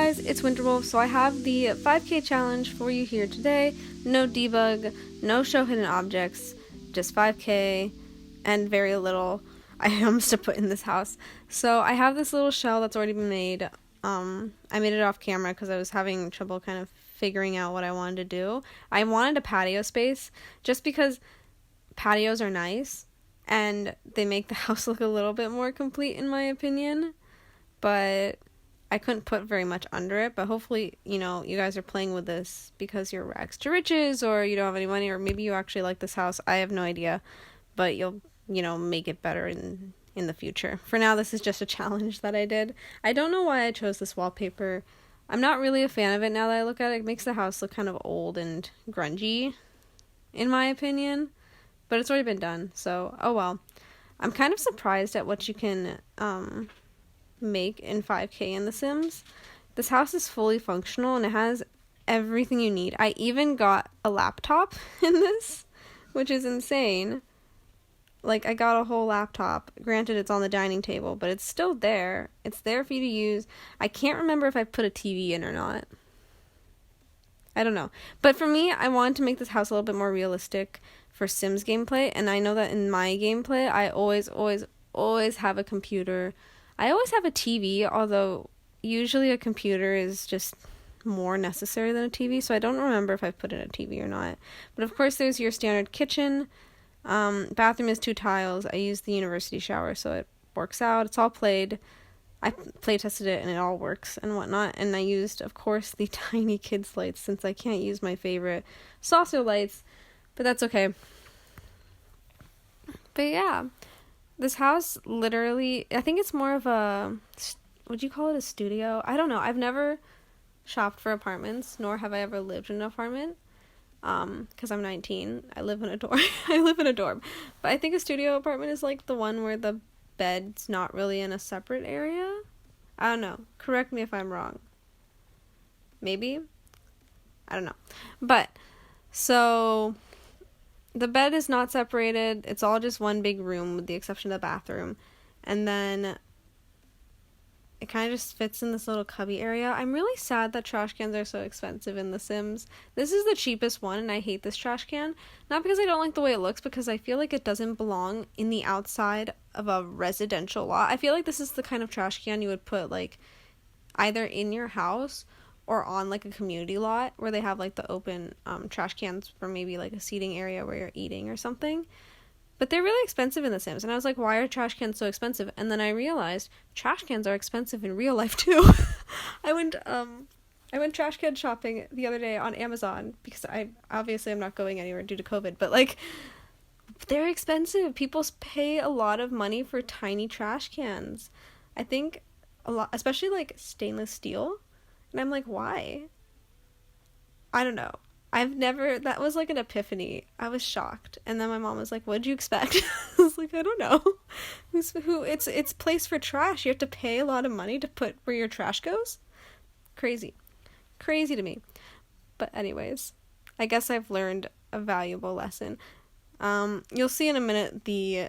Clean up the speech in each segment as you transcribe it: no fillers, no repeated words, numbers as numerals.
guys, it's Winterwolf. So I have the 5K challenge for you here today. No debug, no show hidden objects, just 5K and very little items to put in this house. So I have this little shell that's already been made. I made it off camera because I was having trouble kind of figuring out what I wanted to do. I wanted a patio space just because patios are nice and they make the house look a little bit more complete in my opinion. But I couldn't put very much under it, but hopefully, you guys are playing with this because you're rags to riches or you don't have any money, or maybe you actually like this house. I have no idea, but you'll, make it better in the future. For now, this is just a challenge that I did. I don't know why I chose this wallpaper. I'm not really a fan of it now that I look at it. It makes the house look kind of old and grungy, in my opinion, but it's already been done, so, oh well. I'm kind of surprised at what you can, make in 5K in The Sims. This house is fully functional and it has everything you need. I even got a laptop in this, which is insane. Like, I got a whole laptop. Granted, it's on the dining table, but it's still there. It's there for you to use. I can't remember if I put a TV in or not. I don't know. But for me, I wanted to make this house a little bit more realistic for Sims gameplay, and I know that in my gameplay, I always have a computer. I always have a TV, although usually a computer is just more necessary than a TV, so I don't remember if I put in a TV or not. But of course, there's your standard kitchen. Bathroom is 2 tiles. I use the university shower, so it works out. It's all played. I play tested it, and it all works and whatnot. And I used, of course, the tiny kids lights, since I can't use my favorite saucer lights, but that's okay. But yeah. This house, literally, I think it's more of a, would you call it a studio? I don't know. I've never shopped for apartments, nor have I ever lived in an apartment, because I'm 19. I live in a dorm. I live in a dorm. But I think a studio apartment is like the one where the bed's not really in a separate area. I don't know. Correct me if I'm wrong. Maybe? I don't know. But, so the bed is not separated. It's all just one big room with the exception of the bathroom. And then it kind of just fits in this little cubby area. I'm really sad that trash cans are so expensive in The Sims. This is the cheapest one, and I hate this trash can. Not because I don't like the way it looks, because I feel like it doesn't belong in the outside of a residential lot. I feel like this is the kind of trash can you would put, like, either in your house or on, like, a community lot where they have, like, the open trash cans for maybe, like, a seating area where you're eating or something. But they're really expensive in The Sims, and I was like, why are trash cans so expensive? And then I realized trash cans are expensive in real life, too. I went trash can shopping the other day on Amazon, because I'm not going anywhere due to COVID, but, like, they're expensive. People pay a lot of money for tiny trash cans. I think a lot, especially, like, stainless steel. And I'm like, why? I don't know. That was like an epiphany. I was shocked. And then my mom was like, what'd you expect? I was like, I don't know. It's place for trash. You have to pay a lot of money to put where your trash goes? Crazy to me. But anyways, I guess I've learned a valuable lesson. You'll see in a minute the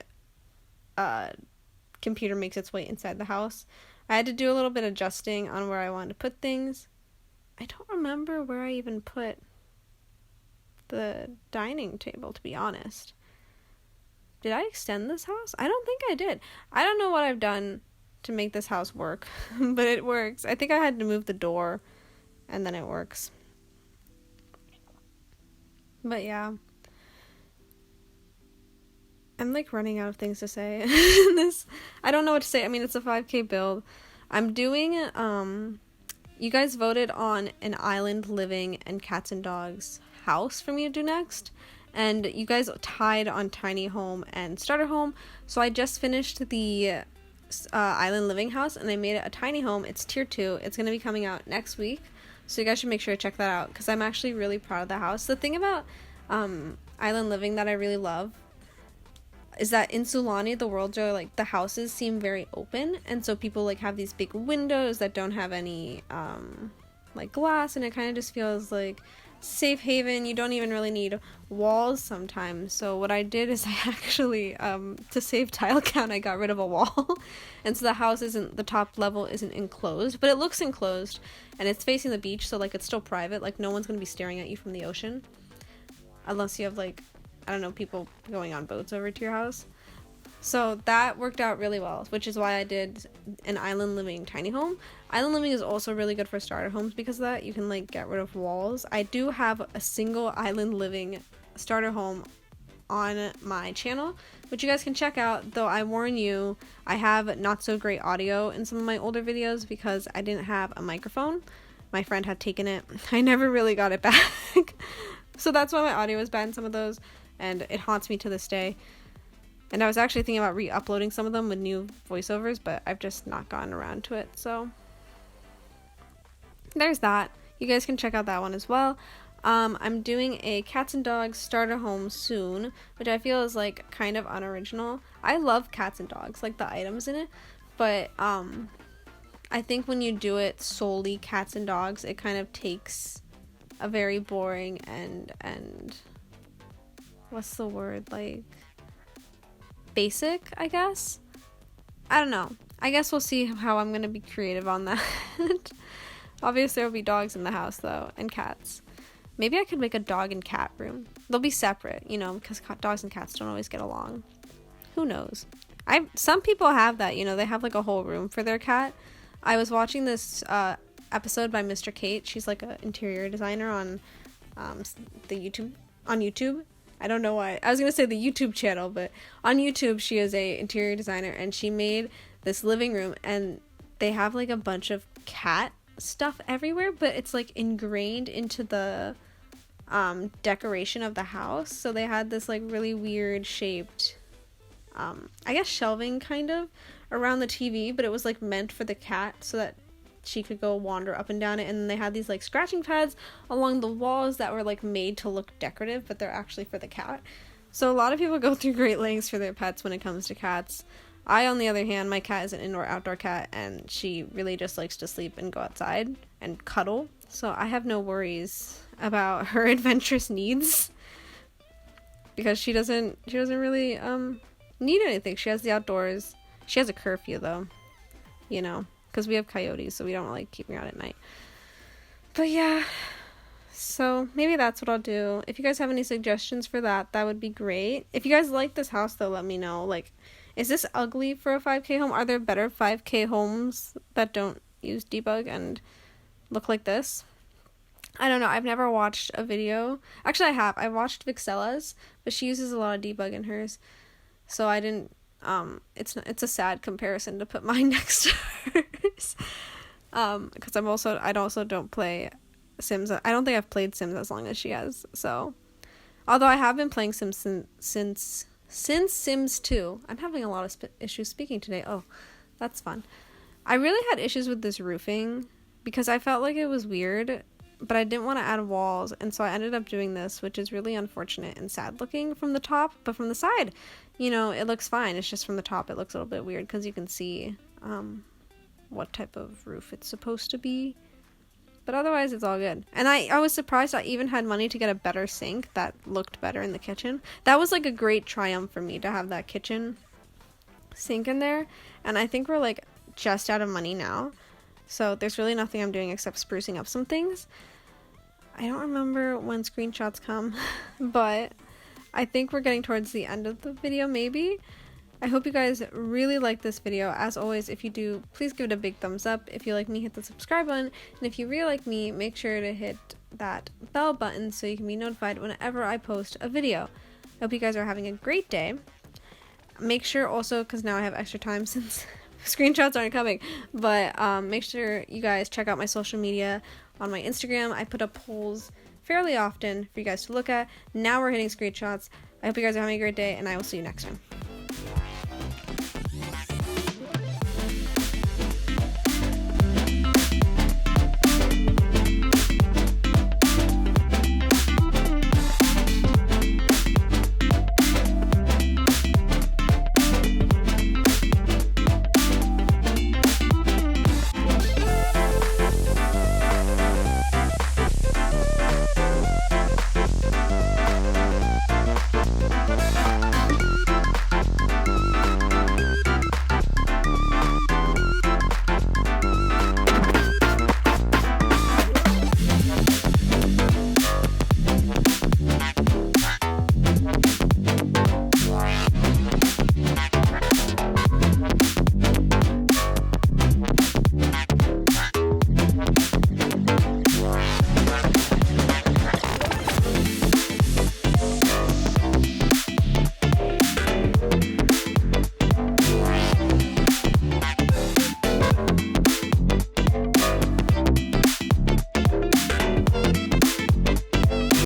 computer makes its way inside the house. I had to do a little bit of adjusting on where I wanted to put things. I don't remember where I even put the dining table, to be honest. Did I extend this house? I don't think I did. I don't know what I've done to make this house work, but it works. I think I had to move the door, and then it works. But yeah. I'm like running out of things to say. I don't know what to say. I mean, it's a 5K build. I'm doing, you guys voted on an island living and cats and dogs house for me to do next. And you guys tied on tiny home and starter home. So I just finished the island living house and I made it a tiny home. It's tier 2. It's going to be coming out next week. So you guys should make sure to check that out because I'm actually really proud of the house. The thing about island living that I really love is that in Sulani, the worlds are like, the houses seem very open, and so people like have these big windows that don't have any like glass, and it kind of just feels like safe haven. You don't even really need walls sometimes. So what I did is I actually, to save tile count, I got rid of a wall. And so the house isn't, the top level isn't enclosed, but it looks enclosed, and it's facing the beach, so like it's still private. Like no one's gonna be staring at you from the ocean. Unless you have like, I don't know, people going on boats over to your house. So that worked out really well, which is why I did an island living tiny home. Island living is also really good for starter homes because of that. You can like get rid of walls. I do have a single island living starter home on my channel, which you guys can check out, though I warn you, I have not so great audio in some of my older videos because I didn't have a microphone. My friend had taken it. I never really got it back. So that's why my audio is bad in some of those, and it haunts me to this day. And I was actually thinking about re-uploading some of them with new voiceovers, but I've just not gotten around to it, so there's that. You guys can check out that one as well. I'm doing a cats and dogs starter home soon, which I feel is like kind of unoriginal. I love cats and dogs, like the items in it, but I think when you do it solely cats and dogs, it kind of takes a very boring and what's the word, like basic, I guess. I don't know. I guess we'll see how I'm gonna be creative on that. Obviously there will be dogs in the house though, and cats. Maybe I could make a dog and cat room. They'll be separate, you know, because dogs and cats don't always get along. Who knows? Some people have that, you know, they have like a whole room for their cat. I was watching this episode by Mr. Kate. She's like an interior designer on YouTube. I don't know why. I was going to say the YouTube channel, but on YouTube she is a interior designer, and she made this living room, and they have like a bunch of cat stuff everywhere, but it's like ingrained into the decoration of the house. So they had this like really weird shaped I guess shelving kind of around the TV, but it was like meant for the cat so that she could go wander up and down it. And then they had these like scratching pads along the walls that were like made to look decorative, but they're actually for the cat. So a lot of people go through great lengths for their pets when it comes to cats. I, on the other hand, my cat is an indoor-outdoor cat, and she really just likes to sleep and go outside and cuddle. So I have no worries about her adventurous needs, because she doesn't really need anything. She has the outdoors. She has a curfew though, you know, because we have coyotes, so we don't like keeping her out at night. But yeah, so maybe that's what I'll do. If you guys have any suggestions for that, that would be great. If you guys like this house though, let me know. Like, is this ugly for a 5K home? Are there better 5K homes that don't use debug and look like this? I don't know. I've never watched a video. Actually, I have. I watched Vixella's, but she uses a lot of debug in hers. So I didn't, it's a sad comparison to put mine next to hers. Because I also don't play Sims. I don't think I've played Sims as long as she has. So, although I have been playing Sims since Sims 2. I'm having a lot of issues speaking today. Oh, that's fun. I really had issues with this roofing because I felt like it was weird, but I didn't want to add walls, and so I ended up doing this, which is really unfortunate and sad looking from the top, but from the side, you know, it looks fine. It's just from the top it looks a little bit weird because you can see what type of roof it's supposed to be, but otherwise it's all good. And I was surprised I even had money to get a better sink that looked better in the kitchen. That was like a great triumph for me to have that kitchen sink in there, and I think we're like just out of money now. So there's really nothing I'm doing except sprucing up some things. I don't remember when screenshots come, but I think we're getting towards the end of the video, maybe. I hope you guys really like this video. As always, if you do, please give it a big thumbs up. If you like me, hit the subscribe button. And if you really like me, make sure to hit that bell button so you can be notified whenever I post a video. I hope you guys are having a great day. Make sure also, because now I have extra time since screenshots aren't coming, but make sure you guys check out my social media. On my Instagram, I put up polls fairly often for you guys to look at. Now we're hitting screenshots. I hope you guys are having a great day, and I will see you next time.